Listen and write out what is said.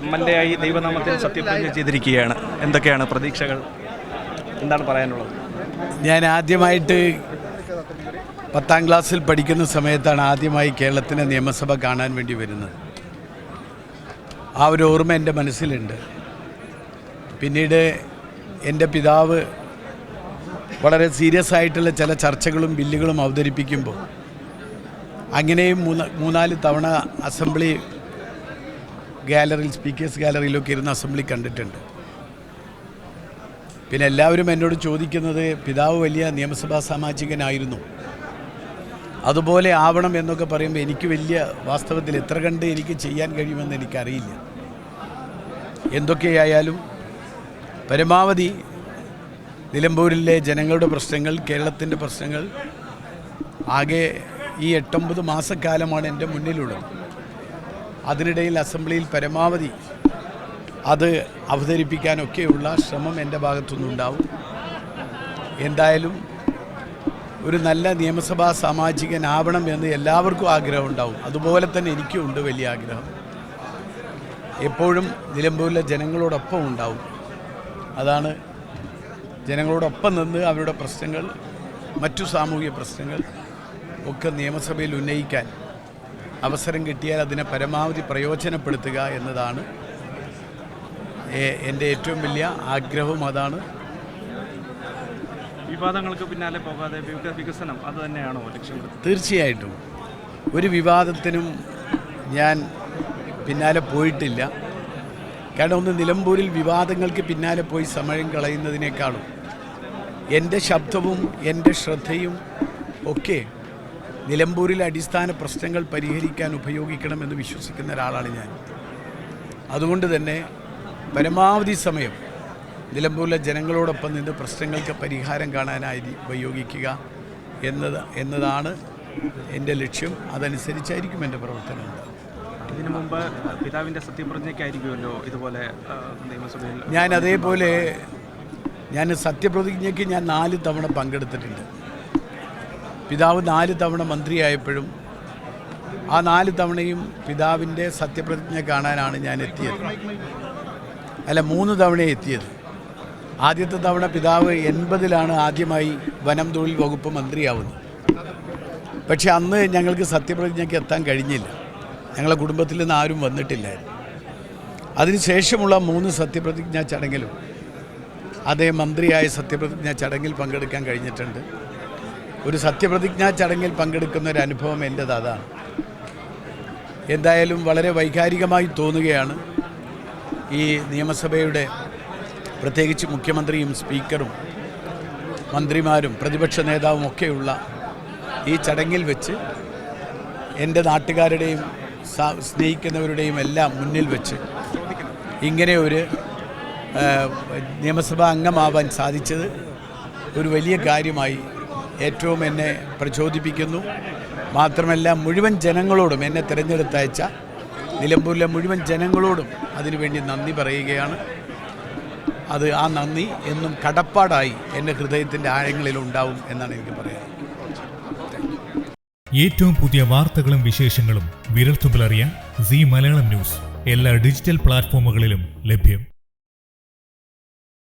MLA ആയി ദൈവനാമത്തിൽ സത്യപ്രതിജ്ഞ ചെയ്തിരിക്കുകയാണ്. എന്തൊക്കെയാണ് പ്രതീക്ഷകൾ? എന്താണ് പറയാനുള്ളത്? ഞാൻ ആദ്യമായിട്ട് 10ാം ക്ലാസ്സിൽ പഠിക്കുന്ന സമയത്താണ് ആദ്യമായി കേരളത്തിൻ്റെ നിയമസഭ കാണാൻ വേണ്ടി വരുന്നത്. ആ ഒരു ഓർമ്മ എൻ്റെ മനസ്സിലുണ്ട്. പിന്നീട് എൻ്റെ പിതാവ് വളരെ സീരിയസ് ആയിട്ടുള്ള ചില ചർച്ചകളും ബില്ലുകളും അവതരിപ്പിക്കുമ്പോൾ അങ്ങനെയും 3-4 തവണ അസംബ്ലി ഗാലറിയിൽ, സ്പീക്കേഴ്സ് ഗാലറിയിലൊക്കെ ഇരുന്ന് അസംബ്ലി കണ്ടിട്ടുണ്ട്. പിന്നെ എല്ലാവരും എന്നോട് ചോദിക്കുന്നത്, പിതാവ് വലിയ നിയമസഭാ സാമാജികനായിരുന്നു, അതുപോലെ ആവണം എന്നൊക്കെ പറയുമ്പോൾ എനിക്ക് വലിയ വാസ്തവത്തിൽ എത്ര കണ്ട് എനിക്ക് ചെയ്യാൻ കഴിയുമെന്ന് എനിക്കറിയില്ല. എന്തൊക്കെയായാലും പരമാവധി നിലമ്പൂരിലെ ജനങ്ങളുടെ പ്രശ്നങ്ങൾ, കേരളത്തിൻ്റെ പ്രശ്നങ്ങൾ, ആകെ ഈ 8-9 മാസക്കാലമാണ് എൻ്റെ മുന്നിലുള്ളത്. അതിനിടയിൽ അസംബ്ലിയിൽ പരമാവധി അത് അവതരിപ്പിക്കാനൊക്കെയുള്ള ശ്രമം എൻ്റെ ഭാഗത്തുനിന്നുണ്ടാവും. എന്തായാലും ഒരു നല്ല നിയമസഭാ സാമാജികനാവണം എന്ന് എല്ലാവർക്കും ആഗ്രഹമുണ്ടാവും. അതുപോലെ തന്നെ എനിക്കുമുണ്ട് വലിയ ആഗ്രഹം. എപ്പോഴും നിലമ്പൂരിലെ ജനങ്ങളോടൊപ്പം ഉണ്ടാവും. അതാണ് ജനങ്ങളോടൊപ്പം നിന്ന് അവരുടെ പ്രശ്നങ്ങൾ, മറ്റു സാമൂഹിക പ്രശ്നങ്ങൾ ഒക്കെ നിയമസഭയിൽ ഉന്നയിക്കാൻ അവസരം കിട്ടിയാൽ അതിനെ പരമാവധി പ്രയോജനപ്പെടുത്തുക എന്നതാണ് എൻ്റെ ഏറ്റവും വലിയ ആഗ്രഹവും. അതാണ്. വിവാദങ്ങൾക്ക് പിന്നാലെ പോകാതെ വികസനം, അത് തന്നെയാണോ ലക്ഷ്യം? തീർച്ചയായിട്ടും ഒരു വിവാദത്തിനും ഞാൻ പിന്നാലെ പോയിട്ടില്ല. കാരണം ഒന്ന്, നിലമ്പൂരിൽ വിവാദങ്ങൾക്ക് പിന്നാലെ പോയി സമയം കളയുന്നതിനേക്കാളും എൻ്റെ ശബ്ദവും എൻ്റെ ശ്രദ്ധയും ഒക്കെ നിലമ്പൂരിലെ അടിസ്ഥാന പ്രശ്നങ്ങൾ പരിഹരിക്കാൻ ഉപയോഗിക്കണമെന്ന് വിശ്വസിക്കുന്ന ഒരാളാണ് ഞാൻ. അതുകൊണ്ട് തന്നെ പരമാവധി സമയം നിലമ്പൂരിലെ ജനങ്ങളോടൊപ്പം നിന്ന് പ്രശ്നങ്ങൾക്ക് പരിഹാരം കാണാനായി ഉപയോഗിക്കുക എന്നതാണ് എൻ്റെ ലക്ഷ്യം. അതനുസരിച്ചായിരിക്കും എൻ്റെ പ്രവർത്തനം. ഇതിനു മുമ്പ് പിതാവിൻ്റെ സത്യപ്രതിജ്ഞയ്ക്കായിരിക്കുമല്ലോ ഇതുപോലെ നിയമസഭയിൽ ഞാൻ സത്യപ്രതിജ്ഞയ്ക്ക് 4 തവണ പങ്കെടുത്തിട്ടുണ്ട്. പിതാവ് 4 തവണ മന്ത്രിയായപ്പോഴും ആ 4 തവണയും പിതാവിൻ്റെ സത്യപ്രതിജ്ഞ കാണാനാണ് ഞാൻ എത്തിയത്. 3 തവണ എത്തിയത്. ആദ്യത്തെ തവണ പിതാവ് 80-ലാണ് ആദ്യമായി വനം തൊഴിൽ വകുപ്പ് മന്ത്രിയാവുന്നത്. പക്ഷെ അന്ന് ഞങ്ങൾക്ക് സത്യപ്രതിജ്ഞയ്ക്ക് എത്താൻ കഴിഞ്ഞില്ല. ഞങ്ങളെ കുടുംബത്തിൽ നിന്ന് ആരും വന്നിട്ടില്ലായിരുന്നു. അതിനുശേഷമുള്ള 3 സത്യപ്രതിജ്ഞാ ചടങ്ങിലും അതേ മന്ത്രിയായ സത്യപ്രതിജ്ഞാ ചടങ്ങിൽ പങ്കെടുക്കാൻ കഴിഞ്ഞിട്ടുണ്ട്. ഒരു സത്യപ്രതിജ്ഞാ ചടങ്ങിൽ പങ്കെടുക്കുന്ന ഒരു അനുഭവം എൻ്റേത് അതാണ്. എന്തായാലും വളരെ വൈകാരികമായി തോന്നുകയാണ്. ഈ നിയമസഭയുടെ പ്രത്യേകിച്ച് മുഖ്യമന്ത്രിയും സ്പീക്കറും മന്ത്രിമാരും പ്രതിപക്ഷ നേതാവും ഒക്കെയുള്ള ഈ ചടങ്ങിൽ വെച്ച് എൻ്റെ നാട്ടുകാരുടെയും സ്നേഹിക്കുന്നവരുടെയും എല്ലാം മുന്നിൽ വെച്ച് ഇങ്ങനെ ഒരു നിയമസഭാ അംഗമാവാൻ സാധിച്ചത് ഒരു വലിയ കാര്യമായി ഏറ്റവും എന്നെ പ്രചോദിപ്പിക്കുന്നു. മാത്രമല്ല മുഴുവൻ ജനങ്ങളോടും, എന്നെ തിരഞ്ഞെടുത്തയച്ച നിലമ്പൂരിലെ മുഴുവൻ ജനങ്ങളോടും അതിനുവേണ്ടി നന്ദി പറയുകയാണ്. ആ നന്ദി എന്നും കടപ്പാടായി എൻ്റെ ഹൃദയത്തിൻ്റെ ആഴങ്ങളിൽ ഉണ്ടാവും എന്നാണ് എനിക്ക് പറയാൻ. ഏറ്റവും പുതിയ വാർത്തകളും വിശേഷങ്ങളും വിരൽത്തുമ്പിലറിയാൻ സീ മലയാളം ന്യൂസ് എല്ലാ ഡിജിറ്റൽ പ്ലാറ്റ്ഫോമുകളിലും ലഭ്യം.